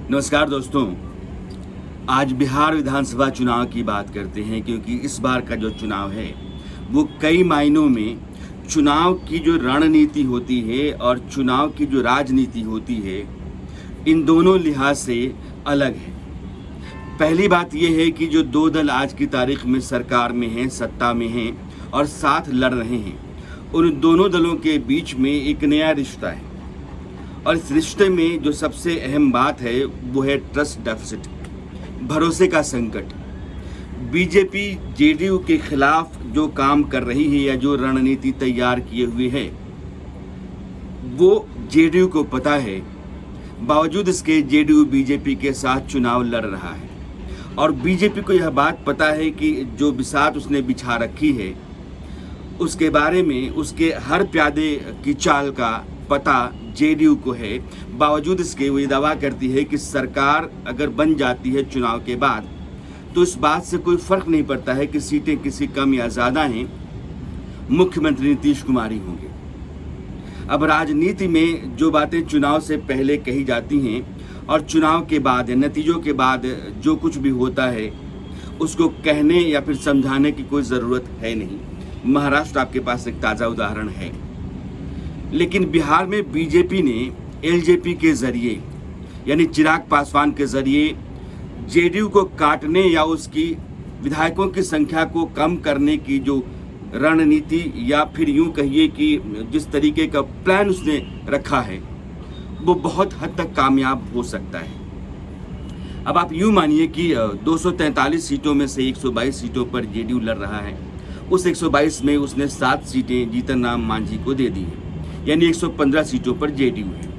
नमस्कार दोस्तों। आज बिहार विधानसभा चुनाव की बात करते हैं क्योंकि इस बार का जो चुनाव है वो कई मायनों में चुनाव की जो रणनीति होती है और चुनाव की जो राजनीति होती है, इन दोनों लिहाज से अलग है। पहली बात यह है कि जो दो दल आज की तारीख में सरकार में हैं, सत्ता में हैं और साथ लड़ रहे हैं, उन दोनों दलों के बीच में एक नया रिश्ता है और इस रिश्ते में जो सबसे अहम बात है वो है ट्रस्ट डेफिसिट, भरोसे का संकट। बीजेपी जेडीयू के खिलाफ जो काम कर रही है या जो रणनीति तैयार किए हुए है वो जेडीयू को पता है। बावजूद इसके जेडीयू बीजेपी के साथ चुनाव लड़ रहा है और बीजेपी को यह बात पता है कि जो बिसात उसने बिछा रखी है उसके बारे में, उसके हर प्यादे की चाल का पता जेडीयू को है। बावजूद इसके वो ये दावा करती है कि सरकार अगर बन जाती है चुनाव के बाद तो इस बात से कोई फर्क नहीं पड़ता है कि सीटें किसी कम या ज़्यादा हैं, मुख्यमंत्री नीतीश कुमार ही होंगे। अब राजनीति में जो बातें चुनाव से पहले कही जाती हैं और चुनाव के बाद, नतीजों के बाद जो कुछ भी होता है उसको कहने या फिर समझाने की कोई ज़रूरत है नहीं। महाराष्ट्र आपके पास एक ताज़ा उदाहरण है। लेकिन बिहार में बीजेपी ने एलजेपी के जरिए यानी चिराग पासवान के जरिए जेडीयू को काटने या उसकी विधायकों की संख्या को कम करने की जो रणनीति या फिर यूं कहिए कि जिस तरीके का प्लान उसने रखा है वो बहुत हद तक कामयाब हो सकता है। अब आप यूं मानिए कि 243 सीटों में से 122 सीटों पर जेडीयू लड़ रहा है। उस 122 में उसने 7 सीटें जीतन राम मांझी को दे दी हैं, यानी 115 सीटों पर जेडीयू है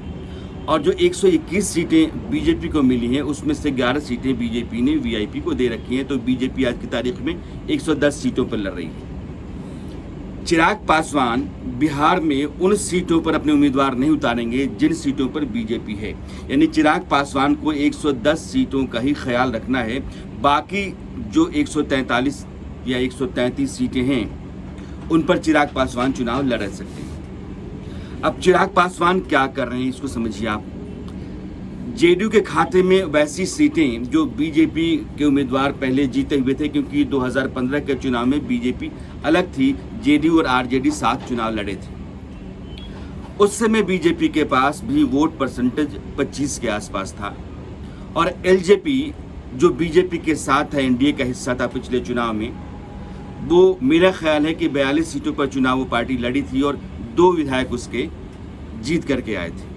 और जो 121 सीटें बीजेपी को मिली हैं उसमें से 11 सीटें बीजेपी ने वीआईपी को दे रखी हैं। तो बीजेपी आज की तारीख में 110 सीटों पर लड़ रही है। चिराग पासवान बिहार में उन सीटों पर अपने उम्मीदवार नहीं उतारेंगे जिन सीटों पर बीजेपी है, यानी चिराग पासवान को 110 सीटों का ही ख्याल रखना है। बाकी जो 143 या 133 सीटें हैं उन पर चिराग पासवान चुनाव लड़ सकते हैं। अब चिराग पासवान क्या कर रहे हैं इसको समझिए आप। जेडीयू के खाते में वैसी सीटें जो बीजेपी के उम्मीदवार पहले जीते हुए थे, क्योंकि 2015 के चुनाव में बीजेपी अलग थी, जेडीयू और आरजेडी साथ चुनाव लड़े थे। उस समय बीजेपी के पास भी वोट परसेंटेज 25 के आसपास था और एलजेपी जो बीजेपी के साथ था, एनडीए का हिस्सा था पिछले चुनाव में, वो मेरा ख्याल है कि 42 सीटों पर चुनाव वो पार्टी लड़ी थी और 2 विधायक उसके जीत करके आए थे।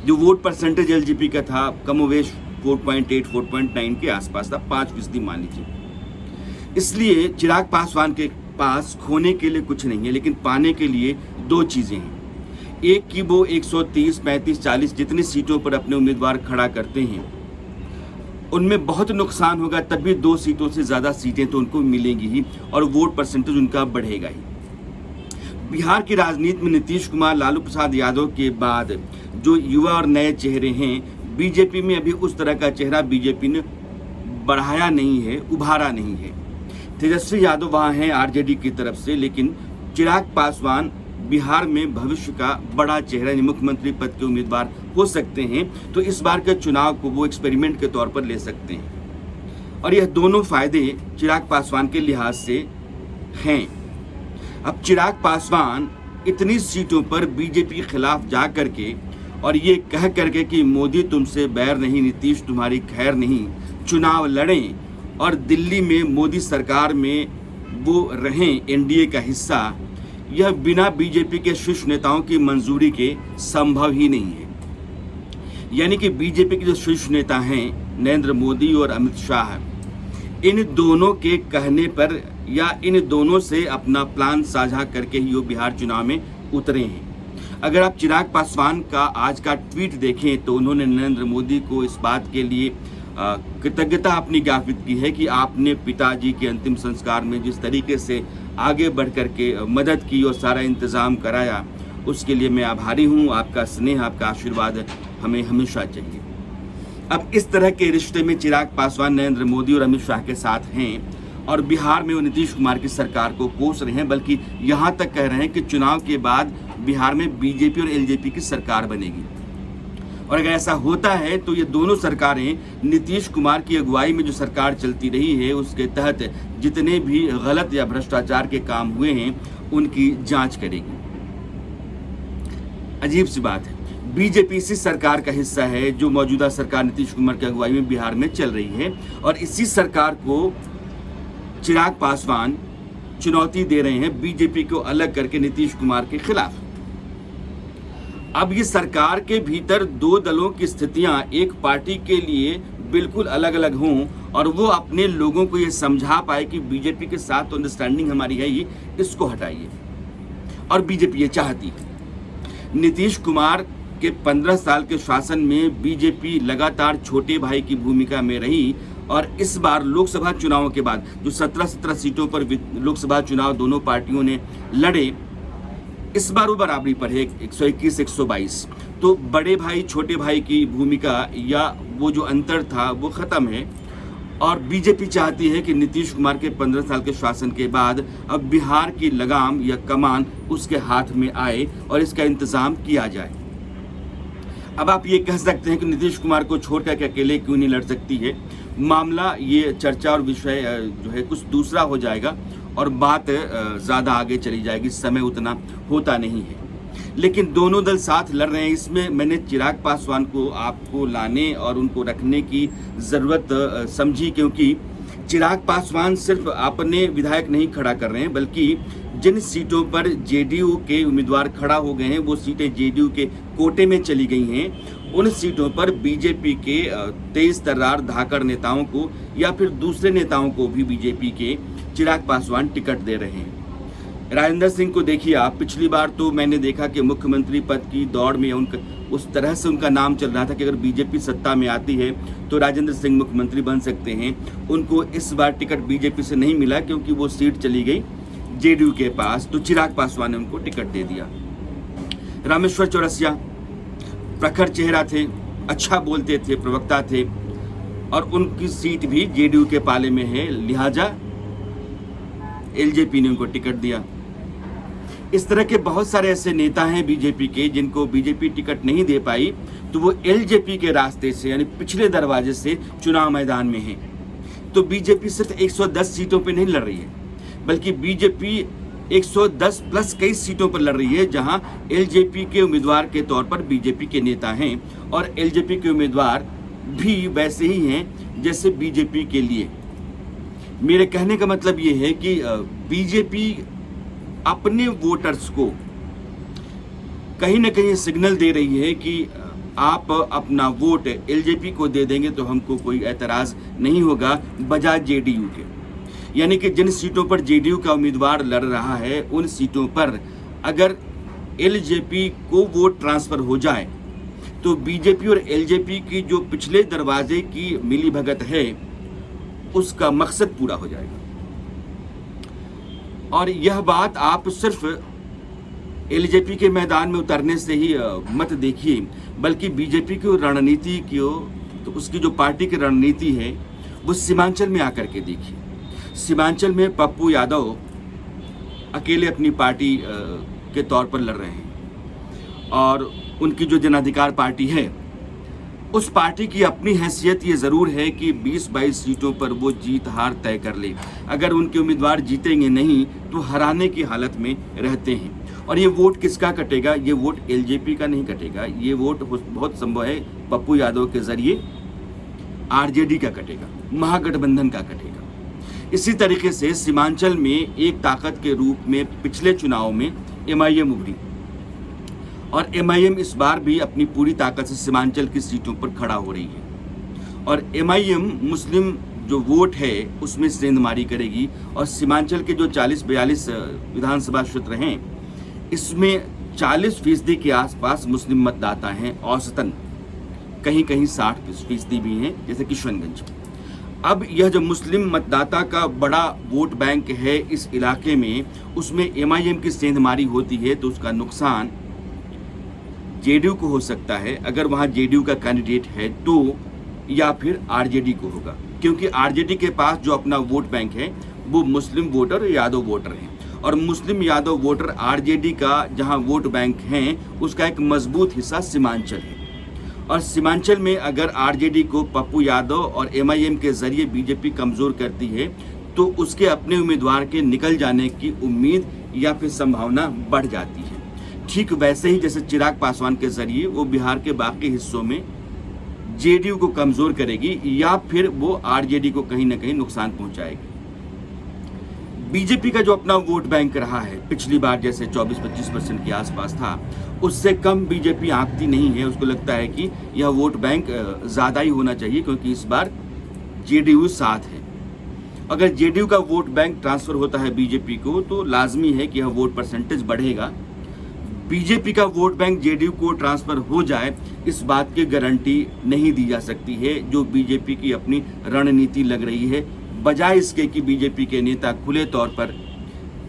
जो वोट परसेंटेज एलजेपी का था कमोवेश 4.8 4.9 के आसपास था, 5% मान लीजिए। इसलिए चिराग पासवान के पास खोने के लिए कुछ नहीं है, लेकिन पाने के लिए 2 चीज़ें हैं। एक कि वो 130, 35, 40 जितनी सीटों पर अपने उम्मीदवार खड़ा करते हैं उनमें बहुत नुकसान होगा, तब भी 2 सीटों से ज़्यादा सीटें तो उनको मिलेंगी ही और वोट परसेंटेज उनका बढ़ेगा ही। बिहार की राजनीति में नीतीश कुमार, लालू प्रसाद यादव के बाद जो युवा और नए चेहरे हैं, बीजेपी में अभी उस तरह का चेहरा बीजेपी ने बढ़ाया नहीं है, उभारा नहीं है। तेजस्वी यादव वहाँ हैं आरजेडी की तरफ से, लेकिन चिराग पासवान बिहार में भविष्य का बड़ा चेहरा, मुख्यमंत्री पद के उम्मीदवार हो सकते हैं। तो इस बार के चुनाव को वो एक्सपेरिमेंट के तौर पर ले सकते हैं और यह दोनों फायदे चिराग पासवान के लिहाज से हैं। अब चिराग पासवान इतनी सीटों पर बीजेपी के खिलाफ जा करके और ये कह करके कि मोदी तुमसे बैर नहीं, नीतीश तुम्हारी खैर नहीं, चुनाव लड़ें और दिल्ली में मोदी सरकार में वो रहें एनडीए का हिस्सा, यह बिना बीजेपी के शीर्ष नेताओं की मंजूरी के संभव ही नहीं है। यानी कि बीजेपी के जो शीर्ष नेता हैं नरेंद्र मोदी और अमित शाह, इन दोनों के कहने पर या इन दोनों से अपना प्लान साझा करके ही वो बिहार चुनाव में उतरे हैं। अगर आप चिराग पासवान का आज का ट्वीट देखें तो उन्होंने नरेंद्र मोदी को इस बात के लिए कृतज्ञता अपनी ज्ञापित की है कि आपने पिताजी के अंतिम संस्कार में जिस तरीके से आगे बढ़ कर के मदद की और सारा इंतज़ाम कराया, उसके लिए मैं आभारी हूँ। आपका स्नेह, आपका आशीर्वाद हमें हमेशा चाहिए। अब इस तरह के रिश्ते में चिराग पासवान नरेंद्र मोदी और अमित शाह के साथ हैं और बिहार में वो नीतीश कुमार की सरकार को कोस रहे हैं, बल्कि यहाँ तक कह रहे हैं कि चुनाव के बाद बिहार में बीजेपी और एलजेपी की सरकार बनेगी। और अगर ऐसा होता है तो ये दोनों सरकारें नीतीश कुमार की अगुवाई में जो सरकार चलती रही है उसके तहत जितने भी गलत या भ्रष्टाचार के काम हुए हैं उनकी जांच करेगी। अजीब सी बात है, बीजेपी इसी सरकार का हिस्सा है जो मौजूदा सरकार नीतीश कुमार की अगुवाई में बिहार में चल रही है, और इसी सरकार को चिराग पासवान चुनौती दे रहे हैं बीजेपी को अलग करके नीतीश कुमार के खिलाफ। अब ये सरकार के भीतर दो दलों की स्थितियां एक पार्टी के लिए बिल्कुल अलग अलग हों और वो अपने लोगों को ये समझा पाए कि बीजेपी के साथ तो अंडरस्टैंडिंग हमारी है ही, इसको हटाइए। और बीजेपी ये चाहती है। नीतीश कुमार के 15 साल के शासन में बीजेपी लगातार छोटे भाई की भूमिका में रही, और इस बार लोकसभा चुनावों के बाद जो 17 सीटों पर लोकसभा चुनाव दोनों पार्टियों ने लड़े, इस बार वो बराबरी पर है 121-122। तो बड़े भाई छोटे भाई की भूमिका या वो जो अंतर था वो खत्म है, और बीजेपी चाहती है कि नीतीश कुमार के 15 साल के शासन के बाद अब बिहार की लगाम या कमान उसके हाथ में आए और इसका इंतजाम किया जाए। अब आप ये कह सकते हैं कि नीतीश कुमार को छोड़कर के अकेले क्यों नहीं लड़ सकती है। मामला ये चर्चा और विषय जो है कुछ दूसरा हो जाएगा और बात ज़्यादा आगे चली जाएगी, समय उतना होता नहीं है। लेकिन दोनों दल साथ लड़ रहे हैं, इसमें मैंने चिराग पासवान को आपको लाने और उनको रखने की ज़रूरत समझी, क्योंकि चिराग पासवान सिर्फ अपने विधायक नहीं खड़ा कर रहे हैं, बल्कि जिन सीटों पर जेडीयू के उम्मीदवार खड़ा हो गए हैं वो सीटें जेडीयू के कोटे में चली गई हैं। उन सीटों पर बीजेपी के तेज तर्रार धाकड़ नेताओं को या फिर दूसरे नेताओं को भी बीजेपी के चिराग पासवान टिकट दे रहे हैं। राजेंद्र सिंह को देखिए आप, पिछली बार तो मैंने देखा कि मुख्यमंत्री पद की दौड़ में उनका उस तरह से उनका नाम चल रहा था कि अगर बीजेपी सत्ता में आती है तो राजेंद्र सिंह मुख्यमंत्री बन सकते हैं। उनको इस बार टिकट बीजेपी से नहीं मिला क्योंकि वो सीट चली गई जेडीयू के पास, तो चिराग पासवान ने उनको टिकट दे दिया। रामेश्वर चौरसिया प्रखर चेहरा थे, अच्छा बोलते थे, प्रवक्ता थे, और उनकी सीट भी जेडीयू के पाले में है, लिहाजा एलजेपी ने उनको टिकट दिया। इस तरह के बहुत सारे ऐसे नेता हैं बीजेपी के जिनको बीजेपी टिकट नहीं दे पाई, तो वो एलजेपी के रास्ते से यानी पिछले दरवाजे से चुनाव मैदान में है। तो बीजेपी सिर्फ 110 सीटों पे नहीं लड़ रही है, बल्कि बीजेपी 110 प्लस कई सीटों पर लड़ रही है जहां एलजेपी के उम्मीदवार के तौर पर बीजेपी के नेता हैं, और एलजेपी के उम्मीदवार भी वैसे ही हैं जैसे बीजेपी के लिए। मेरे कहने का मतलब ये है कि बीजेपी अपने वोटर्स को कहीं ना कहीं सिग्नल दे रही है कि आप अपना वोट एलजेपी को दे देंगे तो हमको कोई एतराज़ नहीं होगा, बजाय जेडीयू के। यानी कि जिन सीटों पर जेडीयू का उम्मीदवार लड़ रहा है उन सीटों पर अगर एलजेपी को वोट ट्रांसफ़र हो जाए तो बीजेपी और एलजेपी की जो पिछले दरवाजे की मिली भगत है उसका मकसद पूरा हो जाएगा। और यह बात आप सिर्फ एलजेपी के मैदान में उतरने से ही मत देखिए, बल्कि बीजेपी की रणनीति की तो उसकी जो पार्टी की रणनीति है वो सीमांचल में आकर के देखिए। सीमांचल में पप्पू यादव अकेले अपनी पार्टी के तौर पर लड़ रहे हैं, और उनकी जो जनाधिकार पार्टी है उस पार्टी की अपनी हैसियत ये ज़रूर है कि 20-22 सीटों पर वो जीत हार तय कर ले। अगर उनके उम्मीदवार जीतेंगे नहीं तो हराने की हालत में रहते हैं। और ये वोट किसका कटेगा? ये वोट एलजेपी का नहीं कटेगा, ये वोट बहुत संभव है पप्पू यादव के जरिए आरजेडी का कटेगा, महागठबंधन का कटेगा। इसी तरीके से सीमांचल में एक ताकत के रूप में पिछले चुनाव में एमआईएम उभरी, और एमआईएम इस बार भी अपनी पूरी ताकत से सीमांचल की सीटों पर खड़ा हो रही है। और एमआईएम मुस्लिम जो वोट है उसमें सेंधमारी करेगी, और सीमांचल के जो 40-42 विधानसभा क्षेत्र हैं इसमें 40% के आसपास मुस्लिम मतदाता हैं औसतन, कहीं कहीं 60% भी हैं जैसे किशनगंज। अब यह जो मुस्लिम मतदाता का बड़ा वोट बैंक है इस इलाके में, उसमें एमआईएम की सेंधमारी होती है तो उसका नुकसान जेडीयू को हो सकता है अगर वहाँ जेडीयू का कैंडिडेट है तो, या फिर आरजेडी को होगा, क्योंकि आरजेडी के पास जो अपना वोट बैंक है वो मुस्लिम वोटर यादव वोटर हैं, और मुस्लिम यादव वोटर आरजेडी का जहाँ वोट बैंक हैं उसका एक मजबूत हिस्सा सीमांचल है। और सीमांचल में अगर आरजेडी को पप्पू यादव और एमआईएम के जरिए बीजेपी कमज़ोर करती है तो उसके अपने उम्मीदवार के निकल जाने की उम्मीद या फिर संभावना बढ़ जाती है। ठीक वैसे ही जैसे चिराग पासवान के जरिए वो बिहार के बाकी हिस्सों में जेडीयू को कमज़ोर करेगी या फिर वो आरजेडी को कहीं ना कहीं नुकसान पहुंचाएगी। बीजेपी का जो अपना वोट बैंक रहा है पिछली बार जैसे 24-25% के आसपास था, उससे कम बीजेपी आंकती नहीं है। उसको लगता है कि यह वोट बैंक ज़्यादा ही होना चाहिए क्योंकि इस बार जेडीयू साथ है। अगर जेडीयू का वोट बैंक ट्रांसफ़र होता है बीजेपी को तो लाजमी है कि यह वोट परसेंटेज बढ़ेगा। बीजेपी का वोट बैंक जेडीयू को ट्रांसफ़र हो जाए इस बात की गारंटी नहीं दी जा सकती है, जो बीजेपी की अपनी रणनीति लग रही है, बजाय इसके कि बीजेपी के नेता खुले तौर पर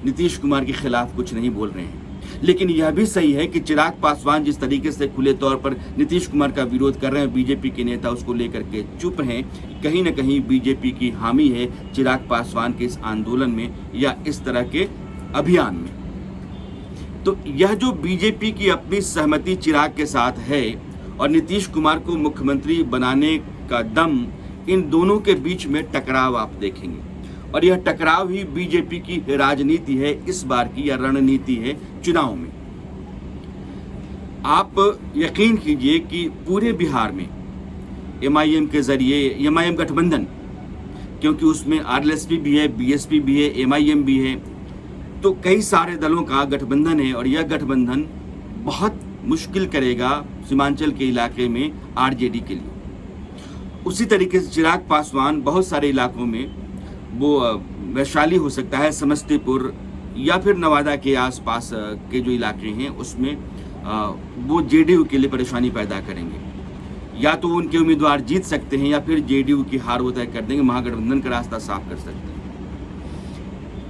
नीतीश कुमार के खिलाफ कुछ नहीं बोल रहे हैं। लेकिन यह भी सही है कि चिराग पासवान जिस तरीके से खुले तौर पर नीतीश कुमार का विरोध कर रहे हैं, बीजेपी के नेता उसको लेकर के चुप हैं। कहीं ना कहीं बीजेपी की हामी है चिराग पासवान के इस आंदोलन में या इस तरह के अभियान में। तो यह जो बीजेपी की अपनी सहमति चिराग के साथ है और नीतीश कुमार को मुख्यमंत्री बनाने का दम, इन दोनों के बीच में टकराव आप देखेंगे और यह टकराव ही बीजेपी की राजनीति है इस बार की, या रणनीति है चुनाव में। आप यकीन कीजिए कि पूरे बिहार में एमआईएम के जरिए, एमआईएम गठबंधन, क्योंकि उसमें आरएलएसपी भी है, बीएसपी भी है, एमआईएम भी है, तो कई सारे दलों का गठबंधन है और यह गठबंधन बहुत मुश्किल करेगा सीमांचल के इलाके में आरजेडी के लिए। उसी तरीके से चिराग पासवान बहुत सारे इलाकों में, वो वैशाली हो सकता है, समस्तीपुर या फिर नवादा के आसपास के जो इलाके हैं उसमें वो जेडीयू के लिए परेशानी पैदा करेंगे। या तो उनके उम्मीदवार जीत सकते हैं या फिर जेडीयू की हार वो तय कर देंगे, महागठबंधन का रास्ता साफ कर सकते हैं।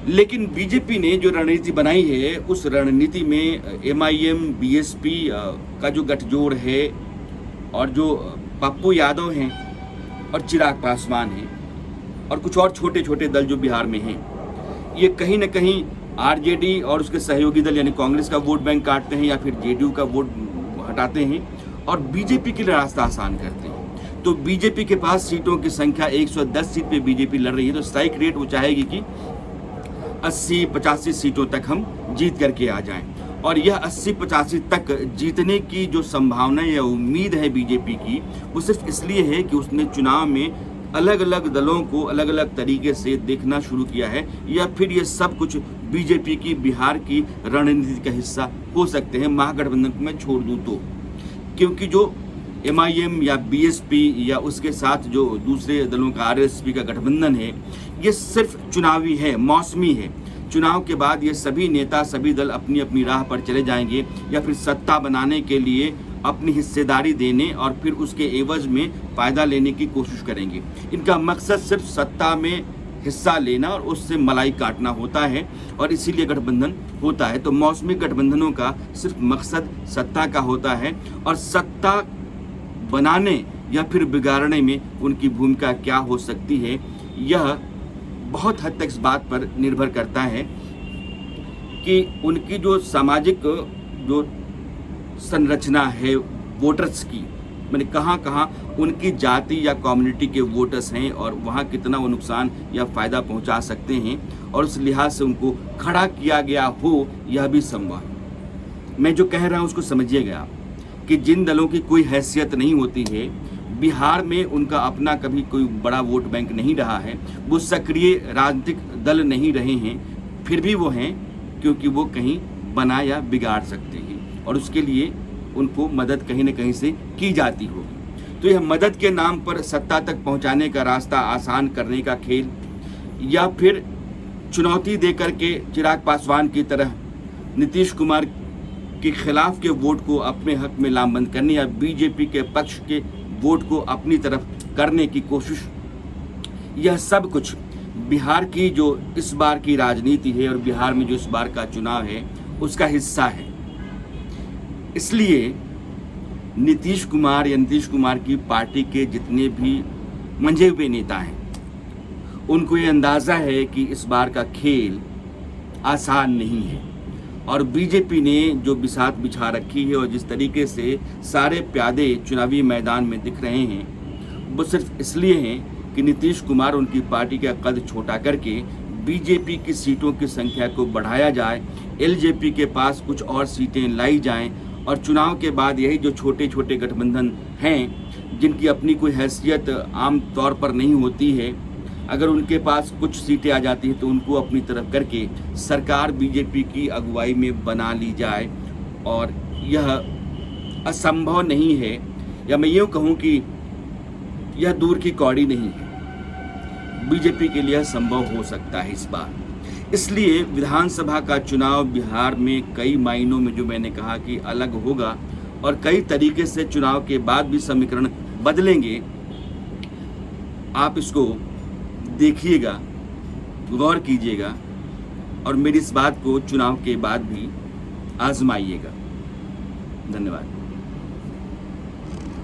लेकिन बीजेपी ने जो रणनीति बनाई है उस रणनीति में एमआईएम, बीएसपी का जो गठजोड़ है और जो पप्पू यादव हैं और चिराग पासवान हैं और कुछ और छोटे छोटे दल जो बिहार में हैं, ये कहीं ना कहीं आरजेडी और उसके सहयोगी दल यानी कांग्रेस का वोट बैंक काटते हैं या फिर जेडीयू का वोट हटाते हैं और बीजेपी के लिए रास्ता आसान करते हैं। तो बीजेपी के पास सीटों की संख्या 110 सीट पे बीजेपी लड़ रही है, तो स्ट्राइक रेट वो चाहेगी कि 80-85 सीटों तक हम जीत करके आ जाएं। और यह 80-85 तक जीतने की जो संभावना या उम्मीद है बीजेपी की, वो सिर्फ इसलिए है कि उसने चुनाव में अलग अलग दलों को अलग अलग तरीके से देखना शुरू किया है, या फिर ये सब कुछ बीजेपी की बिहार की रणनीति का हिस्सा हो सकते हैं, महागठबंधन को मैं छोड़ दूं तो। क्योंकि जो एमआईएम या बीएसपी या उसके साथ जो दूसरे दलों का आरएसपी का गठबंधन है, ये सिर्फ चुनावी है, मौसमी है। चुनाव के बाद ये सभी नेता, सभी दल अपनी अपनी राह पर चले जाएंगे या फिर सत्ता बनाने के लिए अपनी हिस्सेदारी देने और फिर उसके एवज में फ़ायदा लेने की कोशिश करेंगे। इनका मकसद सिर्फ सत्ता में हिस्सा लेना और उससे मलाई काटना होता है और इसीलिए गठबंधन होता है। तो मौसमी गठबंधनों का सिर्फ मकसद सत्ता का होता है और सत्ता बनाने या फिर बिगाड़ने में उनकी भूमिका क्या हो सकती है, यह बहुत हद तक इस बात पर निर्भर करता है कि उनकी जो सामाजिक जो संरचना है वोटर्स की, मैंने कहाँ उनकी जाति या कम्युनिटी के वोटर्स हैं और वहाँ कितना वो नुकसान या फ़ायदा पहुँचा सकते हैं और उस लिहाज से उनको खड़ा किया गया हो, यह भी संभव है। मैं जो कह रहा हूँ उसको समझिएगा आप कि जिन दलों की कोई हैसियत नहीं होती है, बिहार में उनका अपना कभी कोई बड़ा वोट बैंक नहीं रहा है, वो सक्रिय राजनीतिक दल नहीं रहे हैं, फिर भी वो हैं क्योंकि वो कहीं बना या बिगाड़ सकते हैं और उसके लिए उनको मदद कहीं न कहीं से की जाती होगी। तो यह मदद के नाम पर सत्ता तक पहुंचाने का रास्ता आसान करने का खेल, या फिर चुनौती देकर के चिराग पासवान की तरह नीतीश कुमार के खिलाफ के वोट को अपने हक में लामबंद करने या बीजेपी के पक्ष के वोट को अपनी तरफ करने की कोशिश, यह सब कुछ बिहार की जो इस बार की राजनीति है और बिहार में जो इस बार का चुनाव है उसका हिस्सा है। इसलिए नीतीश कुमार या नीतीश कुमार की पार्टी के जितने भी मंझे हुए नेता हैं, उनको ये अंदाज़ा है कि इस बार का खेल आसान नहीं है और बीजेपी ने जो बिसात बिछा रखी है और जिस तरीके से सारे प्यादे चुनावी मैदान में दिख रहे हैं, वो सिर्फ इसलिए हैं कि नीतीश कुमार उनकी पार्टी का कद छोटा करके बीजेपी की सीटों की संख्या को बढ़ाया जाए, एलजेपी के पास कुछ और सीटें लाई जाएं और चुनाव के बाद यही जो छोटे छोटे गठबंधन हैं जिनकी अपनी कोई हैसियत आम तौर पर नहीं होती है, अगर उनके पास कुछ सीटें आ जाती हैं तो उनको अपनी तरफ करके सरकार बीजेपी की अगुवाई में बना ली जाए। और यह असंभव नहीं है, या मैं यूँ कहूँ कि यह दूर की कौड़ी नहीं है, बीजेपी के लिए संभव हो सकता है इस बार। इसलिए विधानसभा का चुनाव बिहार में कई मायनों में, जो मैंने कहा कि अलग होगा और कई तरीके से चुनाव के बाद भी समीकरण बदलेंगे। आप इसको देखिएगा, गौर कीजिएगा और मेरी इस बात को चुनाव के बाद भी आजमाइएगा। धन्यवाद।